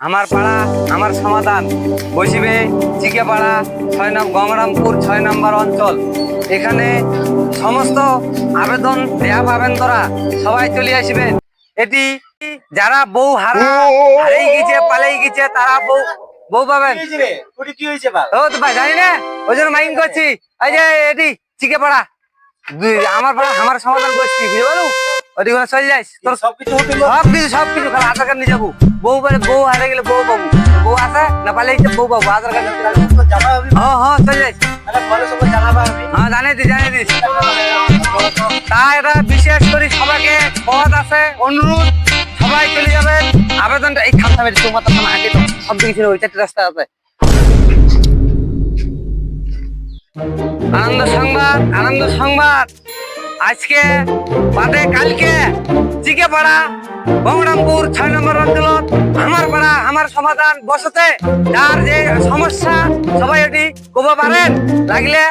আমার পাড়া আমার সমাধান বসিবে চিকেপাড়া 6 নং গঙ্গারামপুর 6 নম্বর অঞ্চল। এখানে সমস্ত আবেদন দেয়া পাবেন, তোরা সবাই চলে আসবেন। এটি যারা বউ হারিয়ে গেছে পালিয়ে গেছে তারা বউ পাবেন। কি হয়েছে ভাই? ও তো ভাই জানি না, ওই জন্য মাইন্ড করছি। এই যে এটি চিকেপাড়া আমার পাড়া আমার সমাধান করছি, বুঝতে পারো? ওদিকে চলে যাইস, তোর সবকিছু খালি আধার কার্ড নিয়ে যাবো। বউ হারিয়ে গেলে বউ পাবো, বউ আছে না পালিয়ে গেছে বউ পাবো, আধার কার্ড হ্যাঁ চলে যাইস। হ্যাঁ জানিয়ে দিস। তা এটা বিশেষ করে সবাইকে পথ আছে অনুরোধ, সবাই চলে যাবেন। আবেদনটা এই খাতা তোমার তো আগে তো সব দিকে ছিল, ওই 4টি রাস্তা আছে। আনন্দ সংবাদ আজকে বাদে কালকে চিকেপাড়া গঙ্গারামপুর 6 নম্বর অঞ্চল আমার পাড়া আমার সমাধান বসতে। যার যে সমস্যা সবাই এটি কব পারেন, লাগলে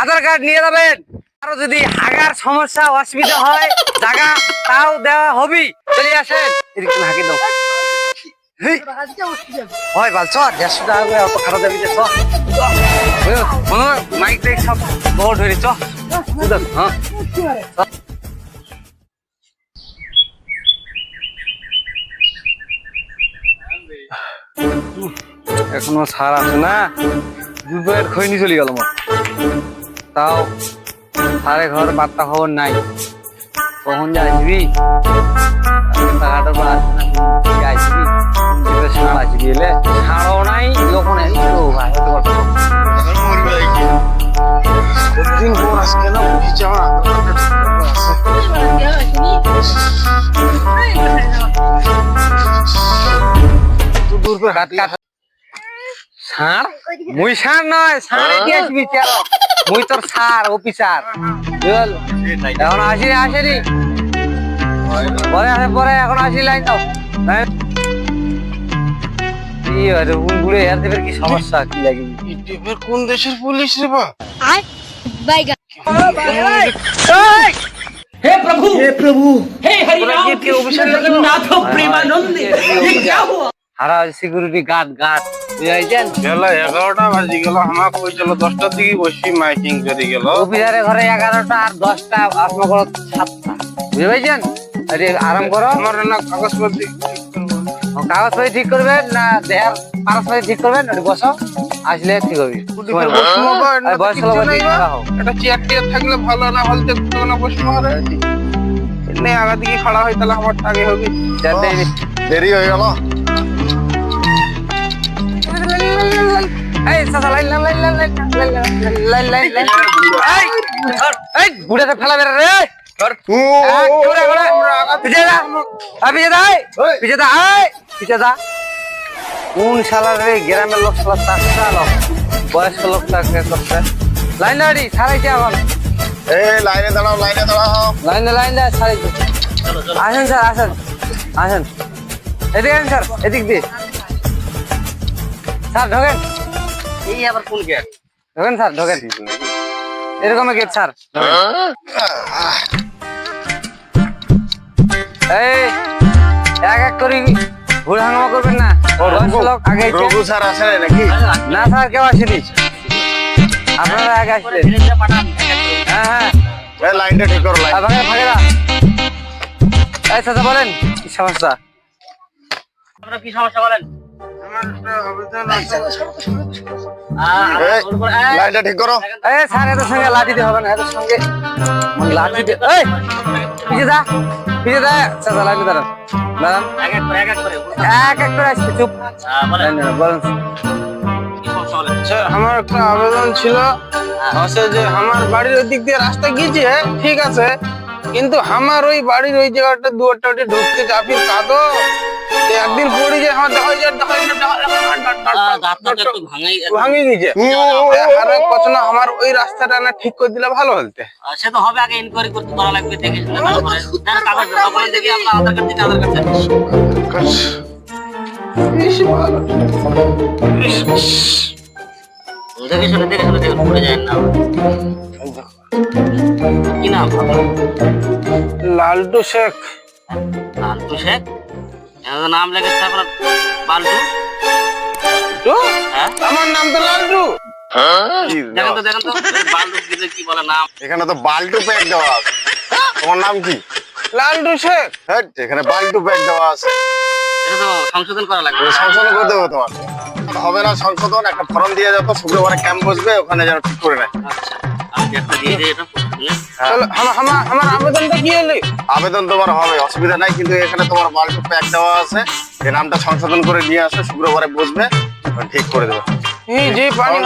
আধার কার্ড নিয়ে যাবেন। আরো যদি হাগার সমস্যা অসুবিধা হয় জায়গা তাও দেওয়া হবে, চলে আসেন। এরকম হাঁকি দাও হয় বাল চ 150 টাকা করে অত খারাপ যাবি চ মাইক টাইক সব বড় ধরে চ। হ্যাঁ এখনো ছাড় আছে না, দুপুরের খৈনি চলে গেল আমার। তাও সারে ঘর বার্তা খবর নাই, কখন যে আসবি রাস্তাঘাটের পর আসবি না, আসবি সার আসবি এলে সারও নাই যখন ভাই দিন পর আজকে না বুঝেছি আমার সার মুই সার নয়, সার এটি আসবি মুই তোর সার অফিসার এখন আসেনি পরে এখন আসি লাইন দাও। কি সমস্যা কি লাগে? কোন দেশের পুলিশ রে বা? हे प्रभु हे हरि राम कृष्ण जगन्नाथ प्रेमानंद ये क्या हुआ? হারা সিকিউরিটি গার্ড বুঝাইছেন। বেলা 11টা বাজে গেল, আমার কই চলো 10টার দিকে বসি মাইকিং করে গেল। অফিসারের ঘরে 11টা আর 10টা আপনার ঘর 7টা, বুঝে পাইছেন? আরে আরাম করো। আমার না কাগজপত্র কাগজপত্র ঠিক করবেন না দেয়ার পারস্পরিক ঠিক করবেন, বসো আসলে ঠিক হবে। একটা চেয়ার টিয়ার থাকলে ভালো, না বলতে না বসবো আরে নে আগা দিকে খাড়া হয় তাহলে আমার আগে হবে। দেরি হয়ে গেল। এই সাসা লাইন এই বুড়াতে ফেলা বেরা রে। কোন শালার রে গ্রামের লোক শালা চাষা লোক বয়স্ক লোক তাকে করছে। লাইন দাঁড়ি ছাড়াইছে এখন। লাইনে দাঁড়াও লাইনে ছাড়াইছে। আসেন স্যার আসেন এদিকে স্যার, এদিক দিয়ে স্যার ঢোকেন। এই আবার কোন গেট? ঢোকেন স্যার ঢোকেন, এরকম গেট স্যার। এই এক করে ঘুরে হাঙ্গামা করবেন না, লোক আগে রঘু স্যার আসে নাকি? না স্যার কেউ আসেনি, আপনারা আগে আসলেন। হ্যাঁ লাইনটা ঠিক করো। ফাঁকেরা এই চাচা বলেন কি সমস্যা? আপনারা কি সমস্যা বলেন? লাইনটা ঠিক করো। এই স্যার এদের সঙ্গে লাঠি দিয়ে হবে না, এদের সঙ্গে লাঠি দিয়ে এই পিছে যা চাচা লাইনে দাঁড়ান এক এক করে আসছে। চুপ বলেন। আমার একটা আবেদন ছিল আছে যে আমার বাড়ির ওই দিক দিয়ে রাস্তা গিয়েছে ঠিক আছে, কিন্তু আমার ওই বাড়ির ওই জায়গাটা দুয়ারটা ঢুকতে চাপির কাদো একদিন পড়ে যায় আমার ভাঙি দিয়েছে। আর কত না আমার ওই রাস্তাটা না ঠিক করে দিলে ভালো হতে। সে তো হবে, আগে ইনকোয়ারি করতে করা লাগবে, দেখে কাগজ বলেন দেখি আমরা আধার কার্ড দিতে আধার কার্ড দেখে শুনে পড়ে যায় না। কি নাম? লালটু শেখ। লালটু শেখ নাম লেগেছে আপনার? বালটু কি দেখেন দেওয়া? তো দেখেন তো বালুক দিলে কি বলে নাম এখানে তো বাল্টু প্যাক দেওয়া আছে। তোমার নাম কি? লালটু শেখ। হ্যাঁ, এখানে বাল্টু প্যাক দেওয়া আছে। এটা তো সংশোধন করা লাগবে। এটা সংশোধন করতে হবে তোমার। হবে না সংশোধন, একটা ফর্ম দিয়ে যাবো, শুক্রবারে ক্যাম্প বসবে, ওখানে যেন ঠিক করে নেয়। আচ্ছা আমি একটা দিয়ে দিই এটা বুঝলেন? তাহলে আমার আবেদনটা কি হলো? আবেদন তোমার হবে, অসুবিধা নাই, কিন্তু এখানে তোমার বাল্টু প্যাক দেওয়া আছে। এই নামটা সংশোধন করে নিয়ে আসো, শুক্রবারে বসবে, ঠিক করে দেবে। এই যে পানি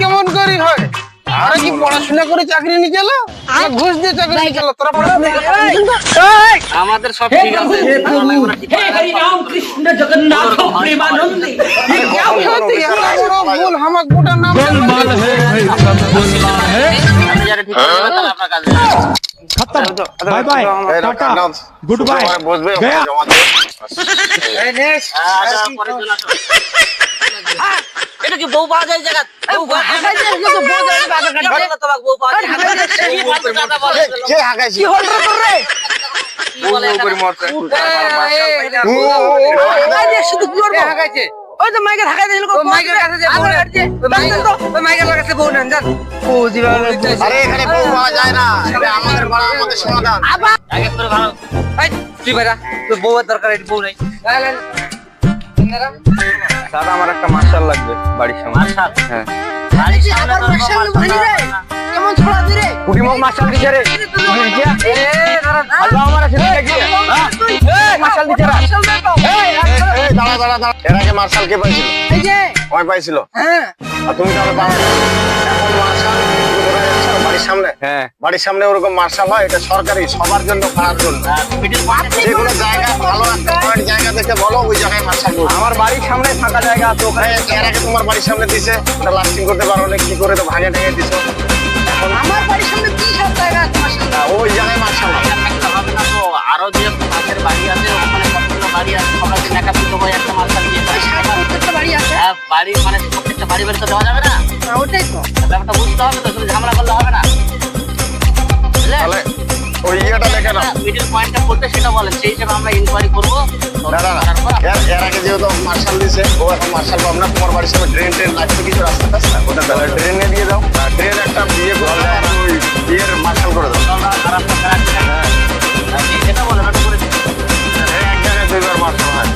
কেমন করে হয়? আরে কি পড়াশোনা করে চাকরি নিয়ে গেল? ঘুষ দিয়ে চাকরি নিয়ে গেল? তোরা পড়াশোনা আমাদের সব हे ঠিক प्रभु আছে हे प्रभु हे हरि राम कृष्ण जगन्नाथ प्रेमानंद ये क्या কখন কোনো সত্যি বিচার এত আসে, বড় সবাই ভুল আমার গোটা নাম আপনি যারা ঠিক করে দেবেন তাহলে আপনার কাজে खत्म बाय बाय এই নাও, टाटा নাও, गुड बाय শুক্রবারে বসবে, ওখানে गया জমা দেবে। এই next। আচ্ছা পরের জন আসো এটা কি বউ পাওয়া যায় জায়গা বউ পাওয়া যায় বউ পাওয়া যায় এই ভাবে কথা বলে কে হাঁকাইছে? কি বলে করে মরছে। হাঁকাইছে। ওই তো মাইকে ঢাকা দিছিল ওই মাইকের কাছে যে বউ নেন। ওই মাইকের কাছে বউ নেন, জান। আরে এখানে বউ পাওয়া যায় না, এটা আমাদের পাড়া, আমাদের সমাধান। আগে করে ভালো এই, তুই বেরা, তোর বউয়ের দরকার, এই বউ নাই। দাদা আমার একটা মার্শাল লাগবে বাড়ির সামনে। মার্শাল হ্যাঁ বাড়ির সামনে তো মার্শাল কুড়ি মুখ মার্শাল দিছে রে মার্শাল দিছে রা এই, দাঁড়া, দাঁড়া, দাঁড়া। এর আগে মার্শাল কে পাইছিল? ওই পাইছিল। আর তুমি তাহলে পাও না। এখন মার্শাল কোথায় যাচ্ছে? বাড়ির সামনে। হ্যাঁ বাড়ির সামনে ওরকম মার্শাল হয়, এটা সরকারি, সবার জন্য, পাড়ার জন্য। মিডিল পয়েন্টে যে কোনো জায়গা, ভালো একটা পয়েন্ট জায়গা দেখে বলো, ওই জায়গায় মার্শাল করবো। আমার বাড়ির সামনে ফাঁকা জায়গা আছে ওখানে এর আগে তোমার বাড়ির সামনে দিছে, ওটা লাস্টিং করতে পারো না, কি করে তো ভাঙে ঠেঙে দিছো। আমার বাড়ির সামনে কি সব জায়গা আছে মাশাআল্লাহ। ওই জায়গায় মার্শাল হয়। একটা হবে না তো আরো যে পাশের বাড়ি আছে ওখানে কতগুলো বাড়ি আছে সবাই যে মেকআপ দিতে হয় একটা মার্শাল দিয়ে প্রত্যেকটা বাড়ি আছে। বাড়ি মানে প্রত্যেকটা বাড়ি বাড়ি তো দেওয়া যাবে না ওটাই তো। ব্যাপারটা বুঝতে হবে তো শুধু ঝামেলা করলে হবে না বুঝলে তাহলে ওই ইয়েটা দেখে নাও। মিডিল পয়েন্টটা করতে সেটা বলেন সেই হিসেবে আমরা ইনকোয়ারি করবো না, না, না। এর আগে যেহেতু মার্শাল দিছে, ও এখন মার্শাল পাবো না। তোমার বাড়ির সামনে ড্রেন লাগবে কিছু, রাস্তা টাস্তা, ওটা তাহলে ড্রেনে দিয়ে দাও। ড্রেন একটা বিয়ে করলে ওই বিয়ের মার্শাল করে দাও। সেটা বলেন ওটা করে দিন এই এক জায়গায় দুইবার মার্শাল হয়।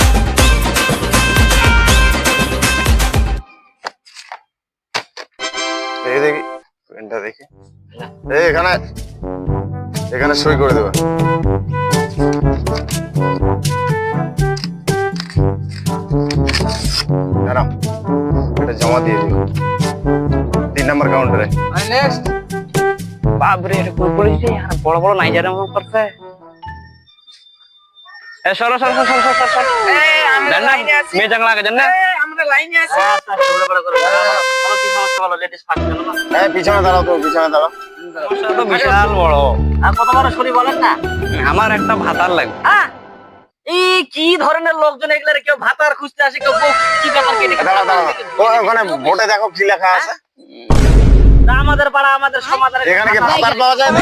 এই দেখি পেনটা দেখি। এই এখানে এখানে সই করে দেবে। ম্যাডাম এটা জমা দিয়ে দিও 3 নম্বর কাউন্টারে। নেক্সট। বাপরে এটা কই পড়েছে আর বড় বড় নাইজার এমন করছে এ সরো সরো সরো সরো সরো জান না মেয়ে জাংলা আগে জান না আমরা লাইনে আছি। কি সমস্যা বলো লেডিস ফার্স্ট জন্য না এই পিছনে দাঁড়াও, তো পিছনে দাঁড়াও। সমস্যা তো বিশাল বড় আর কত বড় শরীর বলেন না আমার একটা ভাতার লাগবে হ্যাঁ এই কি ধরনের লোকজন এগুলা কেউ ভাতার খুঁজতে আসে কেউ বউ, কি ব্যাপার কেটে দাঁড়াও, দাঁড়াও। ওখানে বোর্ডে দেখো কি লেখা আছে। আমাদের পাড়া আমাদের সমাধান এখানে কি ভাতার পাওয়া যায় না?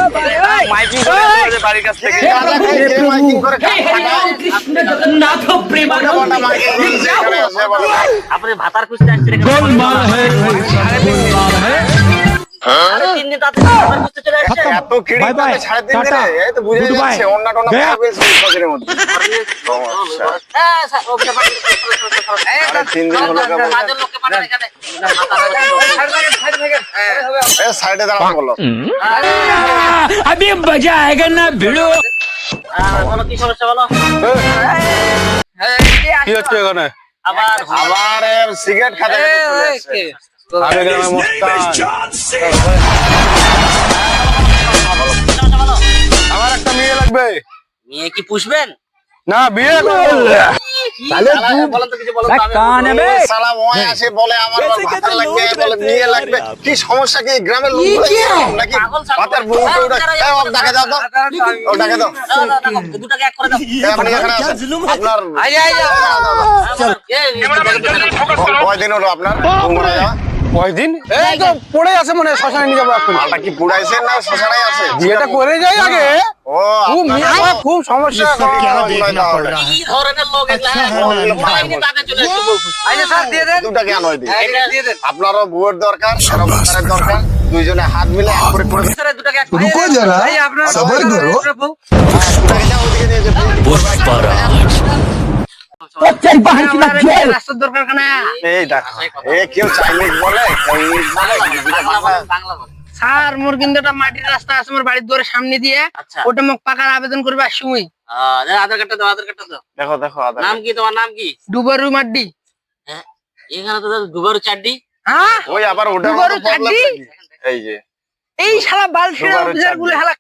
মাইকিং করে দিয়েছে বাড়ির কাছ থেকে গাঁজা খেয়ে কে মাইকিং করে हे हरि राम कृष्ण जगन्नाथ प्रेमानंद মাইকিং ये क्या এখানে আছে বলো। আপনি ভাতার খুঁজতে আসছেন আরে 3 দিন তাতে ভাতার খুঁজতে চলে আসছে এত কিড়ি Bye bye. সাড়ে 3 Tata. দিনে, এই তো বুঝে Goodbye. যাচ্ছে অন্য টন্য গয়া। খাবে সেই বছরের মধ্যে। সমস্যা। হ্যাঁ স্যার ও ব্যাপার আরে 3 দিন হলো কেবল। কাজের লোককে পাঠান এখানে এই সাইডে দাঁড়াও বলো। अभी मजा आएगा ना भिड़ो কোনো কি সমস্যা বলো কি হচ্ছে এখানে আবার আবার সিগারেট খাতে চলে এসেছে। আমি গ্রামে মস্তান বলো আমার একটা মেয়ে লাগবে মেয়ে কি পুষবেন না বিয়ে করবো বলেন তো কিছু বলো তো আমি ওই শালা ওই আসে বলে আমার ভাতা লাগবে, বলে মেয়ে লাগবে। কি সমস্যা কি গ্রামের লোক নাকি পাগল ছাগল। ভাতার বউ কেউ এই ওক ডাকে দাও তো, ওক ডাকে দাও। দুটাকে এক করে দাও এই আপনি এখানে আছেন, আপনার আই আই কয়দিন হলো আপনার ঘুমরা যাওয়া? কয়দিন এই তো পড়ে আছে মনে হয়, শ্মশানে নিয়ে যাবো এখন। মালটা কি পুড়াইছে না শ্মশানায় আছে? বিয়েটা করে যাই আগে। ও খুব মেয়ে আমার খুব সমস্যা। কি ধরনের লোক এগুলা মাইনে তাদের চলে এসেছে বউ খুশি। আচ্ছা স্যার দিয়ে দেন। দুটা কেন হয় দিই? এই যে দিয়ে দেন। আপনারও বউয়ের দরকার, আমারও বউয়ের দরকার, দুইজনে হাত মিলে এক করে করে স্যার, এই দুটাকে এক রুকো এই যে, যারা, এই আপনার সবার করো। আপনার বউ। দুটাকে যাও ওদিকে নিয়ে যে আমার রাস্তার দরকার কেন? এই দেখো এ কেউ চাইনিজ বলে কেউ ইংলিশ বলে দুইটা ভাষা। বাংলা বলে। স্যার মোর কিন্তু একটা মাটির রাস্তা আছে আমার বাড়ির দুয়ারের সামনে দিয়ে, আচ্ছা। ওটা মোক পাকার আবেদন করবে আসুই। আধার কার্ডটা দাও, আধার কার্ডটা দাও। দেখো দেখো আদা নাম কি তোমার, নাম কি? ডুবারু মাড্ডি। হ্যাঁ, এখানে তো দুবারও চাড্ডি। হ্যাঁ ওই আবার ওটার দুবারও মতো প্রবলেম চাড্ডি? নাকি? এই যে এই শালা বাল ছেড়ে ডুবারু অফিসার গুলো চাড্ডি। শালা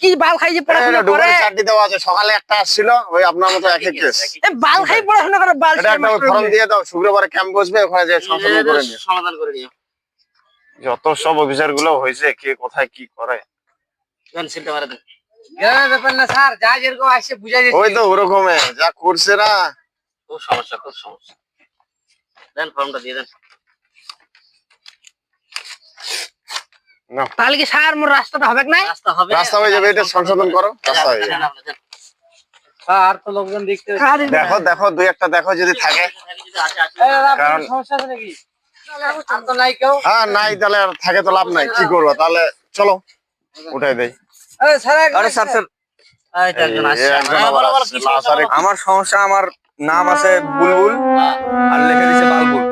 কি বাল খাই যে পড়াশোনা করে, ডুবারের চাটনি দেওয়া আছে, সকালে একটা আসছিল ওই আপনার মতো একই কেস। এ বাল খাই পড়াশোনা করে বাল এটা ছেড়ে একটা মাস্টার ফর্ম গুলো। দিয়ে দাও, শুক্রবারে ক্যাম্প বসবে, ওখানে যে সংশোধন করে নিও। সমাধান করে নিও। যত সব অফিসার গুলো হয়েছে কে কোথায় কি করে। দেন সিলটা মারা দেন। গ্রামের ব্যাপার না স্যার, যা যেরকম আসছে বুঝাই দিচ্ছি। ওই তো ওরকমে যা করছে না। খুব সমস্যা, খুব সমস্যা। দেন ফর্মটা দিয়ে দেন। না, তাহলে কি স্যার মোর রাস্তাটা হবে না? রাস্তা হবে, রাস্তা হয়ে যাবে, এটা সংশোধন করো, রাস্তা হয়ে যাবে। দেন, আপনি দেন। স্যার তো লোকজন দেখতে পাচ্ছে। দেখো দেখো দুই একটা দেখো যদি থাকে। যদি আসে, আসে। এই দাদা, আপনার কারণ- সমস্যা আছে নাকি? আর তো নাই কেউ। হ্যাঁ নাই, তাহলে আর থাকে তো লাভ নাই, কি করবো তাহলে, চলো উঠাই দেই। এই স্যার, আরে স্যার স্যার এই তো একজন আসছে। এই একজন হ্যাঁ, আবার বলো, বলো, আসছে, কি সমস্যা লাসারে- বলো। আমার সমস্যা, আমার নাম আছে বুলবুল আর লিখে দিছে বালবুল।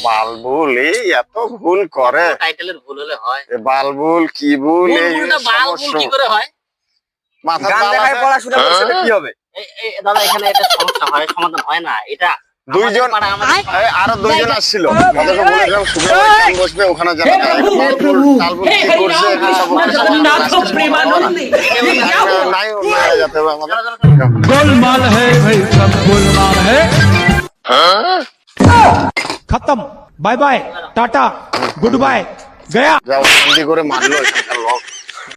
বালবুল এই এত ভুল করে। টাইটেলের ভুল হলে হয়। এ বালবুল কি ভুল, এই ভুলটা বাল ভুল সমস্যা। কি করে হয়? মাথা গান দেখায় পড়াশোনা করছে তো কি হবে? এই দাদা, এখানে এটা সমস্যা হয়, সমাধান হয় না। এটা দুইজন আমাদের পাড়া, আমাদের এই আরো দুইজন আসছিল, তাদেরকে বলেছিলাম শুক্রবার ক্যাম্প বসবে, ওখানে যাবে। তালবুল हे কি করছে हरिनाम এগুলো সব कृष्ण ওখানে সব जगन्नाथ प्रेमानंदी ये क्या हुआ? নাই অন্য হয়ে যেতে হবে আমাদের। गोलमाल है भाई, सब गोलमाल है। खत्म, bye bye, tata, goodbye, गया। যাও শান্তি করে মারলো এখানকার লোক।